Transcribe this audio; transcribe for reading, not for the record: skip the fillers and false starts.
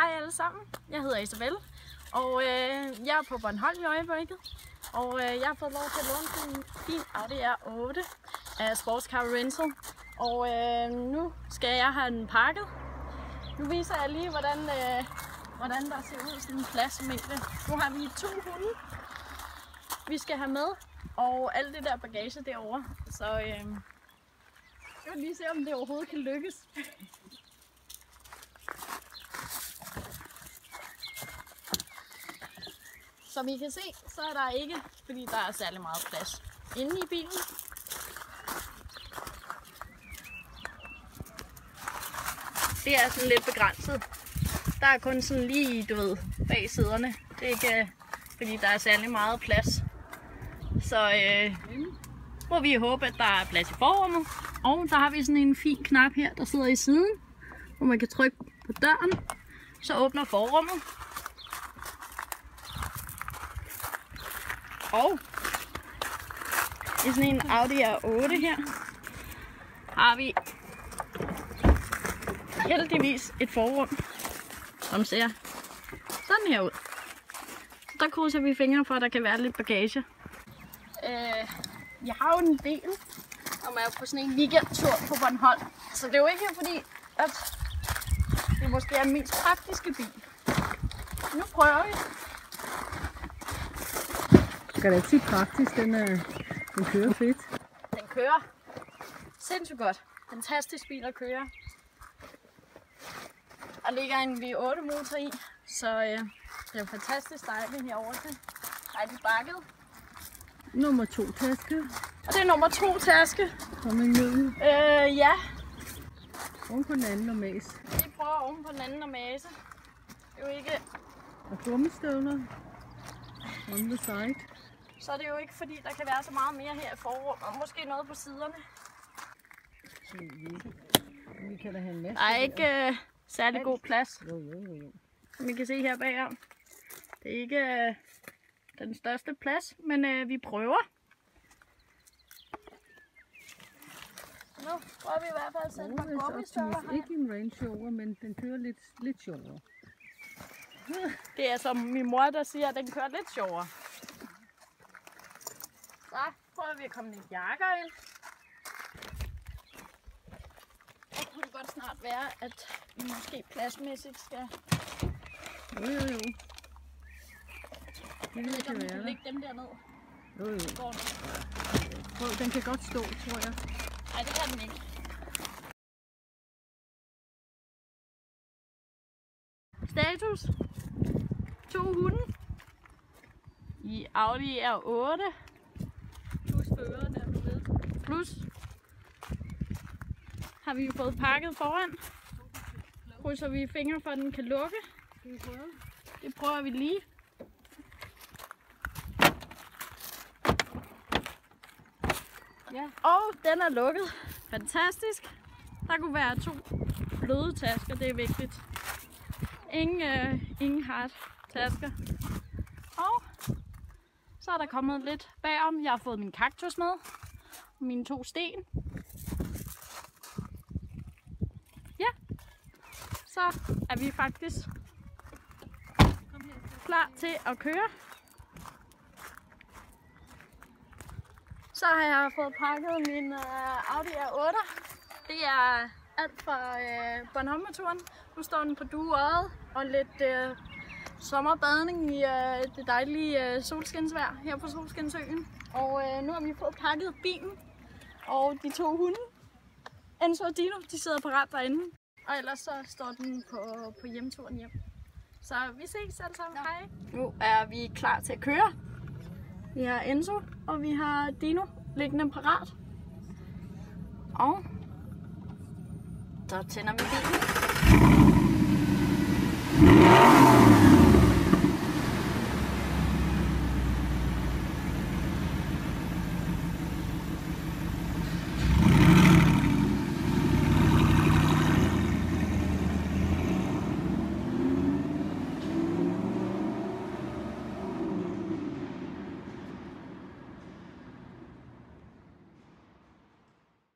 Hej alle sammen, jeg hedder Isabelle, og jeg er på Bornholm i øjeblikket. Og jeg har fået lov til at låne en fin Audi R8 af Sportscar Rental. Og nu skal jeg have den pakket. Nu viser jeg lige, hvordan der ser ud sådan en pladsmængde. Nu har vi 2 hunde, vi skal have med, og alt det der bagage derovre. Så jeg vil lige se, om det overhovedet kan lykkes. Som I kan se, så er der ikke, fordi der er særlig meget plads inde i bilen. Det er sådan lidt begrænset. Der er kun sådan lige, du ved, bag sæderne. Det er ikke, fordi der er særlig meget plads. Så må vi håbe, at der er plads i forrummet. Og der har vi sådan en fin knap her, der sidder i siden, hvor man kan trykke på døren. Så åbner forrummet. Og i sådan en Audi R8 her har vi heldigvis et forrum, som ser sådan her ud. Så der krydser vi fingre for, at der kan være lidt bagage. Jeg har jo en bil, og jeg er på sådan en weekendtur på Bornholm. Så det er jo ikke fordi, at det måske er den mest praktiske bil. Nu prøver vi. Skal da ikke sige praktisk, den kører fedt. Den kører sindssygt godt. Fantastisk bil at køre. Der ligger en V8 motor i, så det er fantastisk dejligt herovre til. Dejligt bakket. Nummer 2 taske. Og det er nummer 2 taske. Kom en ned. Ja. Oven på den anden og mas. Vi prøver oven på den anden og mase. Det er jo ikke... Og gummistøvler. On the side. Så er det jo ikke fordi, der kan være så meget mere her i forrummet, og måske noget på siderne. Vi kan da have en masse. Der er ikke særlig god plads. Jo. Som I kan se her bagom. Det er ikke den største plads, men vi prøver. Nu prøver vi i hvert fald at sætte nogle gummistøvler her. Ikke en Range Rover, men den kører lidt sjovere. Det er som min mor, der siger, at den kører lidt sjovere. Så prøver vi at komme lidt jakker ind. Og kunne det godt snart være, at vi måske pladsmæssigt skal... Jo. Jeg ved ikke, om vi kan lægge dem derned. Jo. Prøv, den kan godt stå, tror jeg. Nej, det kan den ikke. Status. 2 hunde. I Audi R8. Plus føreren er med. Plus. Har vi jo fået pakket foran. Krydser vi fingre for, at den kan lukke. Det prøver vi lige. Ja. Og den er lukket. Fantastisk. Der kunne være 2 bløde tasker, det er vigtigt. Ingen hard tasker. Og så er der kommet lidt bagom. Jeg har fået min kaktus med. Mine 2 sten. Ja. Så er vi faktisk klar til at køre. Så har jeg fået pakket min Audi R8. Det er alt fra Bornholm-turen. Nu står den på dueøjet og lidt sommerbadning i det dejlige solskinsvejr her på Solskinsøen. Og nu har vi fået pakket bilen og de 2 hunde. Enzo og Dino, de sidder parat derinde. Og ellers så står den på hjemturen hjem. Så vi ses alle sammen. Ja. Hej. Nu er vi klar til at køre. Vi har Enzo og vi har Dino liggende parat. Og så tænder vi bilen.